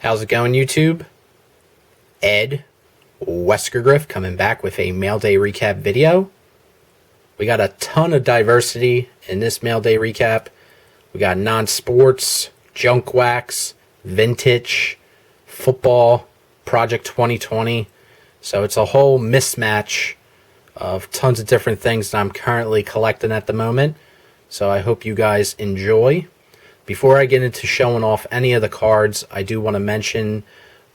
How's it going, YouTube? Ed, WeskerGriff, coming back with a Mailday recap video. We got a ton of diversity in this Mailday recap. We got non-sports, junk wax, vintage, football, Project 2020. So it's a whole mismatch of tons of different things that I'm currently collecting at the moment. So I hope you guys enjoy. Before I get into showing off any of the cards, I do want to mention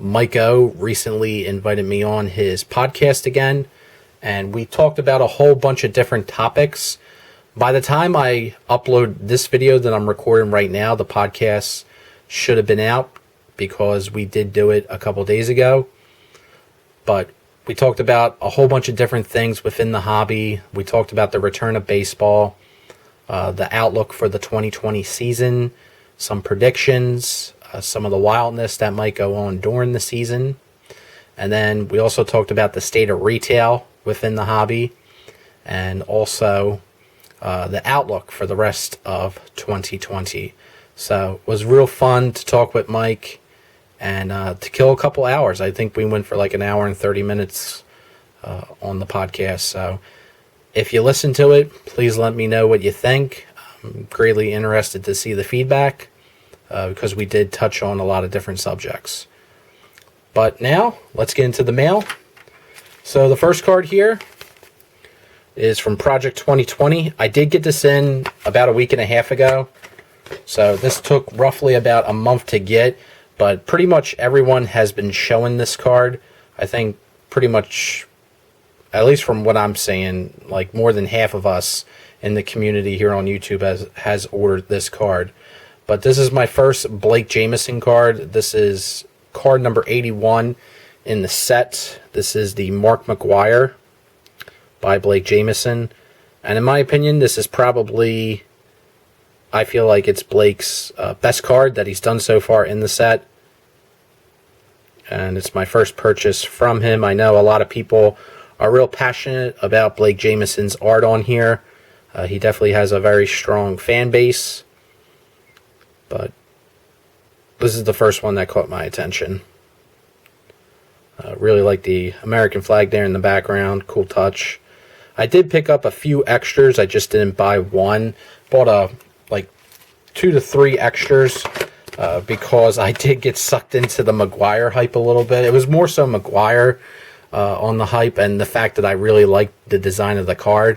MikeO recently invited me on his podcast again, and we talked about a whole bunch of different topics. By the time I upload this video that I'm recording right now, the podcast should have been out because we did do it a couple days ago. But we talked about a whole bunch of different things within the hobby. We talked about the return of baseball, the outlook for the 2020 season, some predictions, some of the wildness that might go on during the season. And then we also talked about the state of retail within the hobby and also the outlook for the rest of 2020. So it was real fun to talk with Mike and to kill a couple hours. I think we went for like an hour and 30 minutes on the podcast. So if you listen to it, please let me know what you think. I'm greatly interested to see the feedback because we did touch on a lot of different subjects. But now, let's get into the mail. So the first card here is from Project 2020. I did get this in about a week and a half ago. So this took roughly about a month to get, but pretty much everyone has been showing this card. I think pretty much, at least from what I'm seeing, like more than half of us in the community here on YouTube has ordered this card. But this is my first Blake Jameson card. This is card number 81 in the set. This is the Mark McGwire by Blake Jameson. And in my opinion, this is probably, I feel like it's Blake's best card that he's done so far in the set. And it's my first purchase from him. I know a lot of people are real passionate about Blake Jameson's art on here. He definitely has a very strong fan base. But this is the first one that caught my attention. Really like the American flag there in the background. Cool touch. I did pick up a few extras. I just didn't buy one. Bought like 2 to 3 extras because I did get sucked into the McGwire hype a little bit. It was more so McGwire on the hype and the fact that I really liked the design of the card.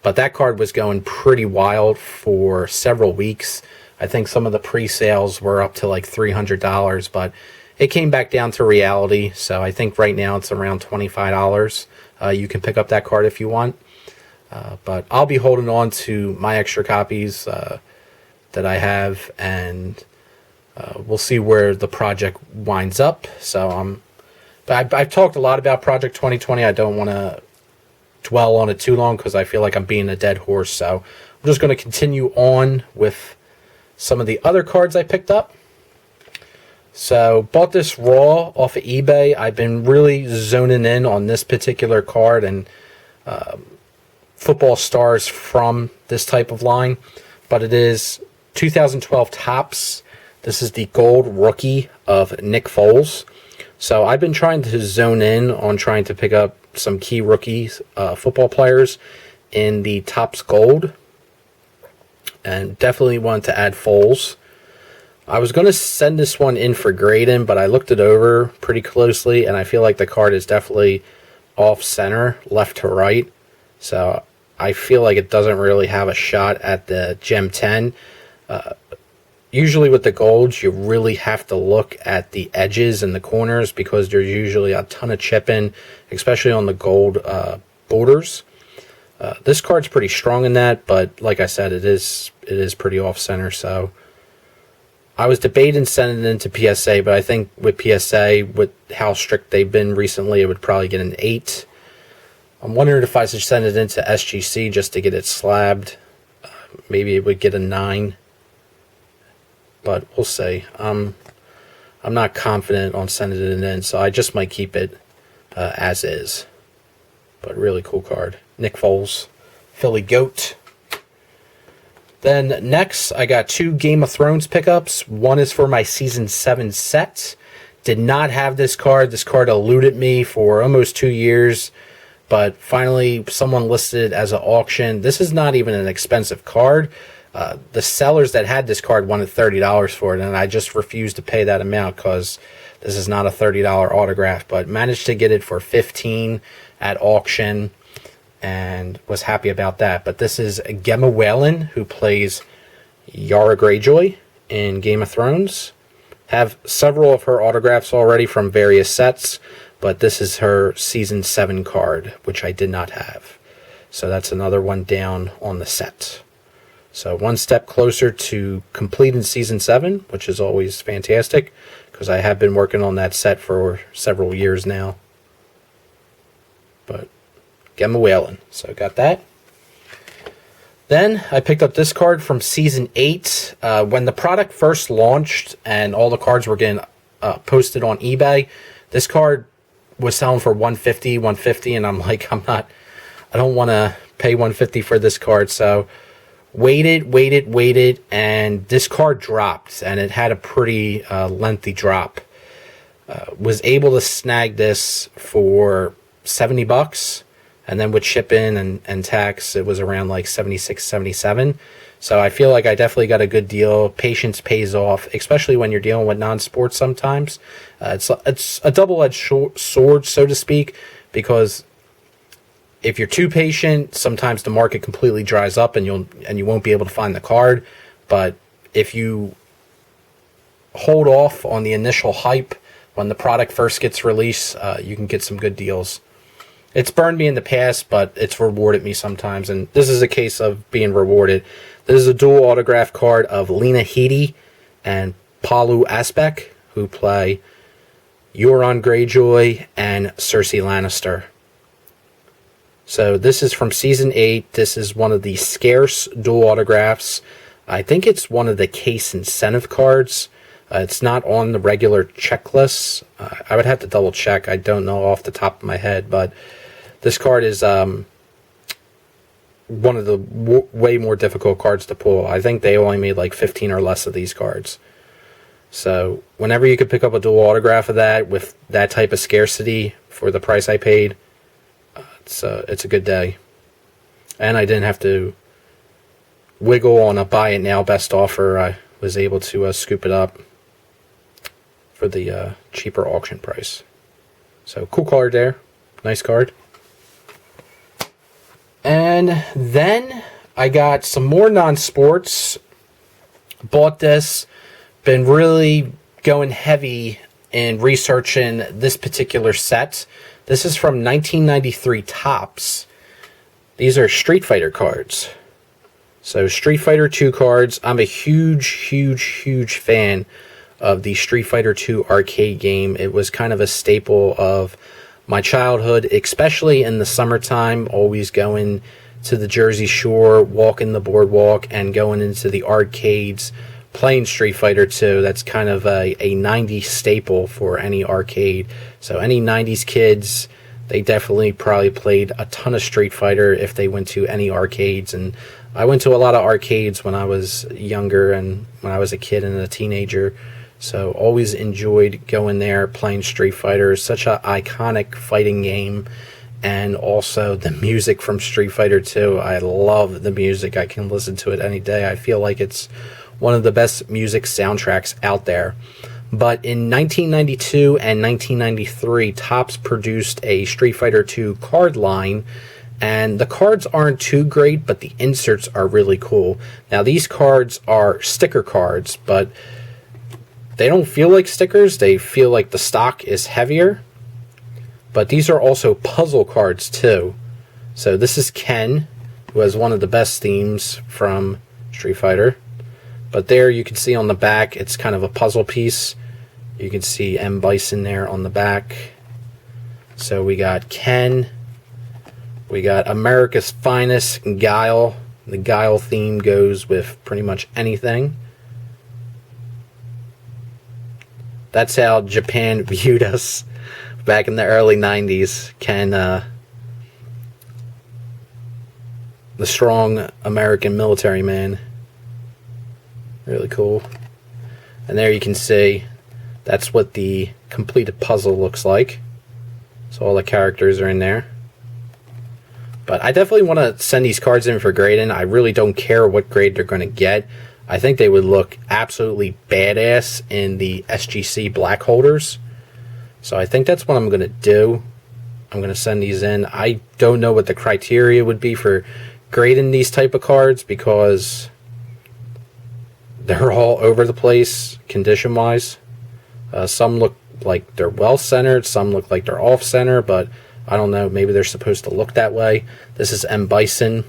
But that card was going pretty wild for several weeks. I think some of the pre-sales were up to like $300, but it came back down to reality. So I think right now it's around $25. You can pick up that card if you want. But I'll be holding on to my extra copies that I have, and we'll see where the project winds up. So but I've talked a lot about Project 2020. I don't want to dwell on it too long because I feel like I'm being a dead horse. So I'm just going to continue on with some of the other cards I picked up. So bought this raw off of eBay. I've been really zoning in on this particular card and football stars from this type of line. But it is 2012 Topps. This is the gold rookie of Nick Foles. So I've been trying to zone in on trying to pick up some key rookies, football players in the Topps gold. And definitely want to add Foles. I was going to send this one in for grading, but I looked it over pretty closely, and I feel like the card is definitely off-center, left to right. So I feel like it doesn't really have a shot at the Gem 10. Usually with the golds, you really have to look at the edges and the corners because there's usually a ton of chipping, especially on the gold borders. This card's pretty strong in that, but like I said, it is pretty off-center. So I was debating sending it into PSA, but I think with PSA, with how strict they've been recently, it would probably get an 8. I'm wondering if I should send it into SGC just to get it slabbed. Maybe it would get a 9. But we'll see. I'm not confident on sending it in, so I just might keep it as is. But really cool card. Nick Foles, Philly Goat. Then next, I got 2 Game of Thrones pickups. One is for my Season 7 set. Did not have this card. This card eluded me for almost 2 years, but finally someone listed it as an auction. This is not even an expensive card. The sellers that had this card wanted $30 for it, and I just refused to pay that amount because this is not a $30 autograph, but managed to get it for $15 at auction and was happy about that. But this is Gemma Whalen, who plays Yara Greyjoy in Game of Thrones. Have several of her autographs already from various sets, but this is her Season 7 card, which I did not have. So that's another one down on the set. So one step closer to completing Season 7, which is always fantastic, because I have been working on that set for several years now. But Gemma Whalen, so got that. Then I picked up this card from Season 8. When the product first launched and all the cards were getting posted on eBay, this card was selling for $150, and I'm like, I don't want to pay $150 for this card, so waited, and this card dropped, and it had a pretty lengthy drop. Was able to snag this for $70, and then with shipping and tax, it was around like $76, $77. So I feel like I definitely got a good deal. Patience pays off, especially when you're dealing with non-sports sometimes. It's a double-edged sword, so to speak, because if you're too patient, sometimes the market completely dries up and you won't be able to find the card. But if you hold off on the initial hype when the product first gets released, you can get some good deals. It's burned me in the past, but it's rewarded me sometimes, and this is a case of being rewarded. This is a dual autograph card of Lena Headey and Palu Aspect, who play Euron Greyjoy and Cersei Lannister. So this is from Season 8. This is one of the scarce dual autographs. I think it's one of the case incentive cards. It's not on the regular checklist. I would have to double check. I don't know off the top of my head, but this card is one of the way more difficult cards to pull. I think they only made like 15 or less of these cards. So whenever you could pick up a dual autograph of that with that type of scarcity for the price I paid, it's a good day. And I didn't have to wiggle on a buy it now best offer. I was able to scoop it up for the cheaper auction price. So cool card there. Nice card. And then I got some more non-sports. Bought this. Been really going heavy in researching this particular set. This is from 1993 Topps. These are Street Fighter cards. So Street Fighter 2 cards. I'm a huge fan of the Street Fighter 2 arcade game. It was kind of a staple of my childhood, especially in the summertime, always going to the Jersey Shore, walking the boardwalk, and going into the arcades, playing Street Fighter 2. That's kind of a 90s staple for any arcade. So any 90s kids, they definitely probably played a ton of Street Fighter if they went to any arcades. And I went to a lot of arcades when I was younger and when I was a kid and a teenager. So always enjoyed going there, playing Street Fighter. It's such an iconic fighting game. And also the music from Street Fighter 2. I love the music. I can listen to it any day. I feel like it's one of the best music soundtracks out there. But in 1992 and 1993, Topps produced a Street Fighter 2 card line. And the cards aren't too great, but the inserts are really cool. Now, these cards are sticker cards, but they don't feel like stickers. They feel like the stock is heavier. But these are also puzzle cards too. So this is Ken, who has one of the best themes from Street Fighter. But there you can see on the back, it's kind of a puzzle piece. You can see M. Bison there on the back. So we got Ken. We got America's Finest, Guile. The Guile theme goes with pretty much anything. That's how Japan viewed us back in the early 90s. Ken, the strong American military man. Really cool. And there you can see That's what the completed puzzle looks like. So all the characters are in there. But I definitely want to send these cards in for grading. I really don't care what grade they're going to get. I think they would look absolutely badass in the SGC black holders. So I think that's what I'm going to do. I'm going to send these in. I don't know what the criteria would be for grading these type of cards because they're all over the place condition-wise. Some look like they're well-centered. Some look like they're off-center, but I don't know. Maybe they're supposed to look that way. This is M. Bison,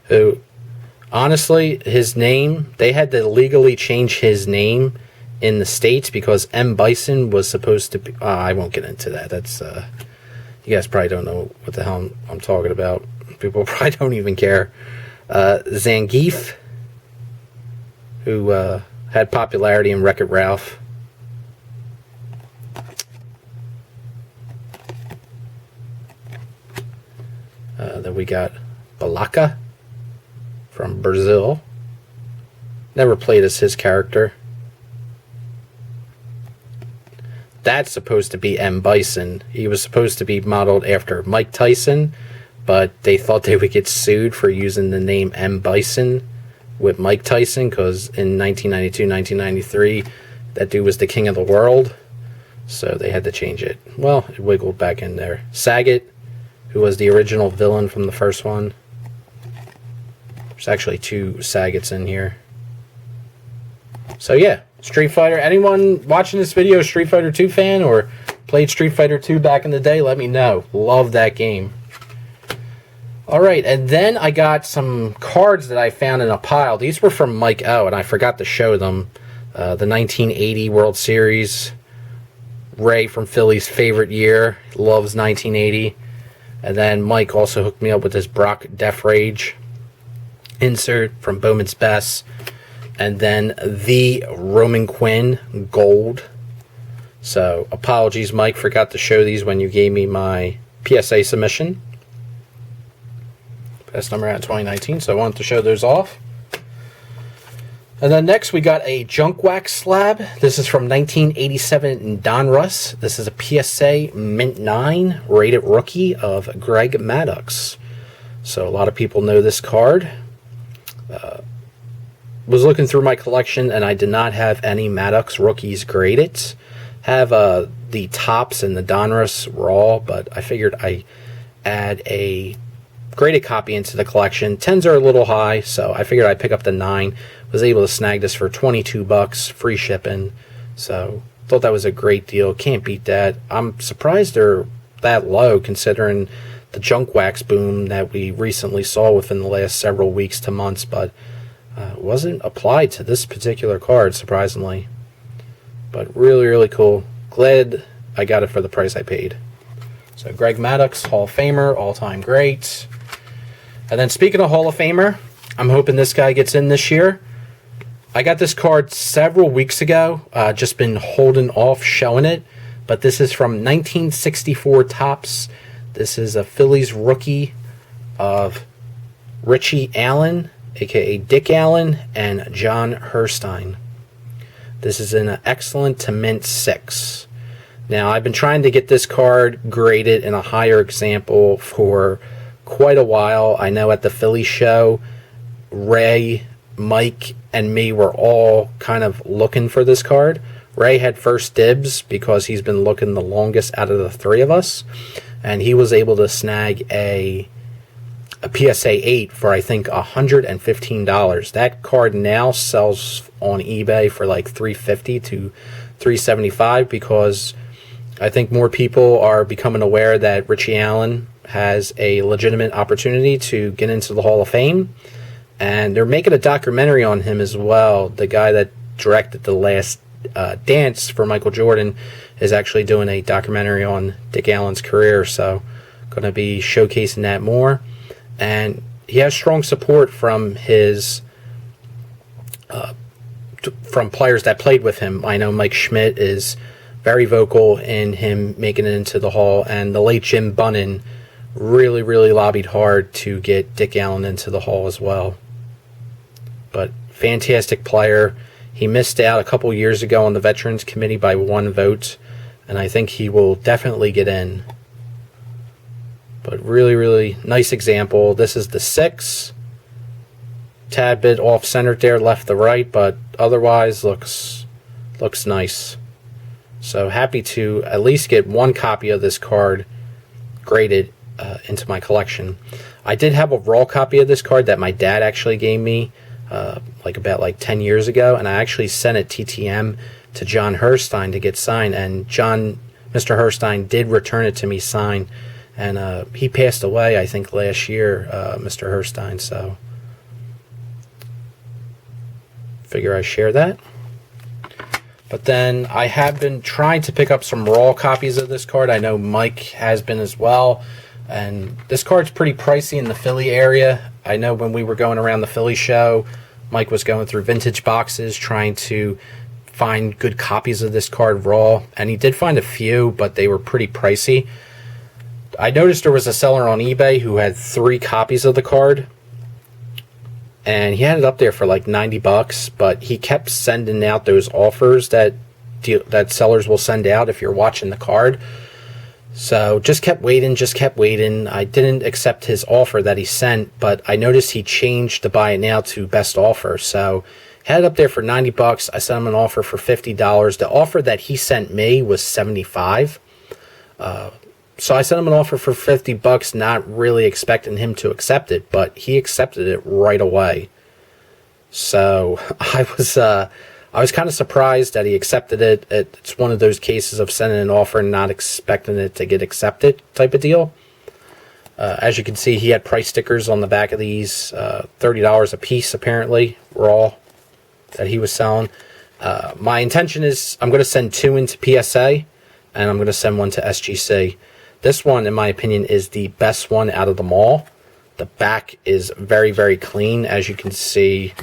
who, honestly, his name, they had to legally change his name in the States because M. Bison was supposed to be... I won't get into that. That's... you guys probably don't know what the hell I'm talking about. People probably don't even care. Zangief, who had popularity in Wreck-It Ralph. Then we got Balaka from Brazil. Never played as his character. That's supposed to be M. Bison. He was supposed to be modeled after Mike Tyson, but they thought they would get sued for using the name M. Bison with Mike Tyson because in 1992, 1993, that dude was the king of the world. So they had to change it. Well, it wiggled back in there. Sagat, who was the original villain from the first one. There's actually 2 Sagats in here. So yeah, Street Fighter. Anyone watching this video, Street Fighter 2 fan or played Street Fighter 2 back in the day, let me know. Love that game. Alright, and then I got some cards that I found in a pile. These were from MikeO, and I forgot to show them. The 1980 World Series. Ray from Philly's favorite year. Loves 1980. And then Mike also hooked me up with this Brock Def Rage insert from Bowman's Best. And then the Roman Quinn Gold. So, apologies, Mike. Forgot to show these when you gave me my PSA submission. Best number out in 2019, so I wanted to show those off. And then next we got a Junk Wax slab. This is from 1987 in Donruss. This is a PSA Mint 9 rated rookie of Greg Maddox. So a lot of people know this card. Was looking through my collection and I did not have any Maddox rookies graded. Have the tops and the Donruss raw, but I figured I add a graded copy into the collection. 10s are a little high, so I figured I'd pick up the 9. Was able to snag this for $22, free shipping. So thought that was a great deal. Can't beat that. I'm surprised they're that low considering the junk wax boom that we recently saw within the last several weeks to months, but wasn't applied to this particular card, surprisingly. But really, really cool. Glad I got it for the price I paid. So Greg Maddox, Hall of Famer, all-time great. And then speaking of Hall of Famer, I'm hoping this guy gets in this year. I got this card several weeks ago. Just been holding off showing it. But this is from 1964 Topps. This is a Phillies rookie of Richie Allen, a.k.a. Dick Allen, and John Herstein. This is an excellent to mint 6. Now, I've been trying to get this card graded in a higher example for quite a while. I know at the Philly show, Ray, Mike, and me were all kind of looking for this card. Ray had first dibs because he's been looking the longest out of the 3 of us, and he was able to snag a PSA 8 for I think $115. That card now sells on eBay for like $350 to $375 because I think more people are becoming aware that Richie Allen has a legitimate opportunity to get into the Hall of Fame, and they're making a documentary on him as well. The guy that directed The Last Dance for Michael Jordan is actually doing a documentary on Dick Allen's career, so going to be showcasing that more. And he has strong support from his from players that played with him. I know Mike Schmidt is very vocal in him making it into the Hall, and the late Jim Bunnan really, really lobbied hard to get Dick Allen into the Hall as well. But fantastic player. He missed out a couple years ago on the Veterans Committee by 1 vote, and I think he will definitely get in. But really, really nice example. This is the 6. Tad bit off-centered there, left to right, but otherwise looks nice. So happy to at least get 1 copy of this card graded into my collection. I did have a raw copy of this card that my dad actually gave me about 10 years ago, and I actually sent it TTM to John Herstein to get signed, and Mr. Herstein did return it to me signed, and he passed away I think last year, Mr. Herstein, so figure I share that. But then I have been trying to pick up some raw copies of this card. I know Mike has been as well. And this card's pretty pricey in the Philly area. I know when we were going around the Philly show, Mike was going through vintage boxes trying to find good copies of this card raw. And he did find a few, but they were pretty pricey. I noticed there was a seller on eBay who had 3 copies of the card. And he had it up there for like $90, but he kept sending out those offers that sellers will send out if you're watching the card. So just kept waiting. I didn't accept his offer that he sent, but I noticed he changed the buy it now to best offer. So had it up there for $90. I sent him an offer for $50. The offer that he sent me was $75. So I sent him an offer for $50, not really expecting him to accept it, but he accepted it right away. So I was kind of surprised that he accepted it. It's one of those cases of sending an offer and not expecting it to get accepted type of deal. As you can see, he had price stickers on the back of these, $30 a piece apparently, raw, that he was selling. My intention is I'm going to send 2 into PSA, and I'm going to send 1 to SGC. This one, in my opinion, is the best one out of them all. The back is very, very clean, as you can see,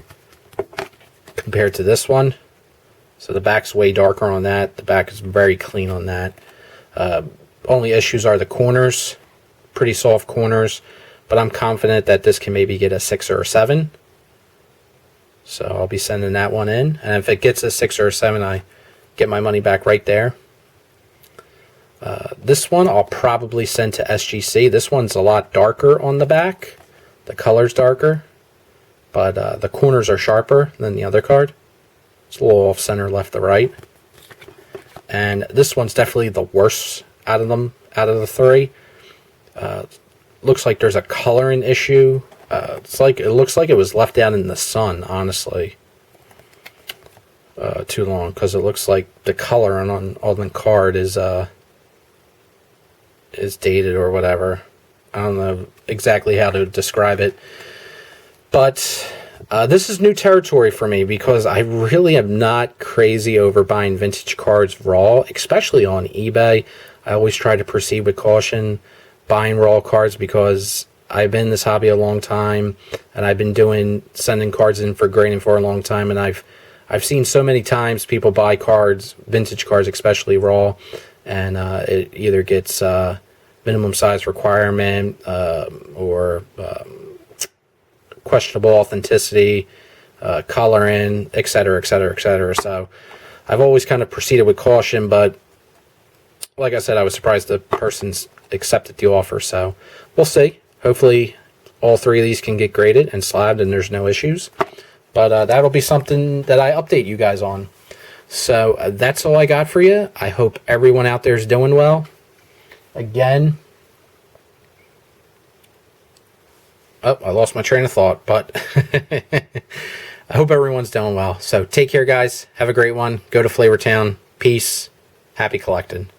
compared to this one. So the back's way darker on that. The back is very clean on that. Only issues are the corners. Pretty soft corners. But I'm confident that this can maybe get a 6 or a 7. So I'll be sending that one in. And if it gets a 6 or a 7, I get my money back right there. This one I'll probably send to SGC. This one's a lot darker on the back. The color's darker. But the corners are sharper than the other card. It's a little off center left to right. And this one's definitely the worst out of the 3. Looks like there's a coloring issue. It looks like it was left out in the sun, honestly. Too long, because it looks like the color on the card is dated or whatever. I don't know exactly how to describe it. But this is new territory for me because I really am not crazy over buying vintage cards raw, especially on eBay. I always try to proceed with caution buying raw cards because I've been in this hobby a long time and I've been sending cards in for grading for a long time, and I've seen so many times people buy cards, vintage cards especially raw, and it either gets minimum size requirement or questionable authenticity, coloring, etc., etc., etc. So I've always kind of proceeded with caution, but like I said, I was surprised the person's accepted the offer. So we'll see. Hopefully all 3 of these can get graded and slabbed and there's no issues. But that'll be something that I update you guys on. So that's all I got for you. I hope everyone out there is doing well. Again, I lost my train of thought, but I hope everyone's doing well. So take care, guys. Have a great one. Go to Flavortown. Peace. Happy collecting.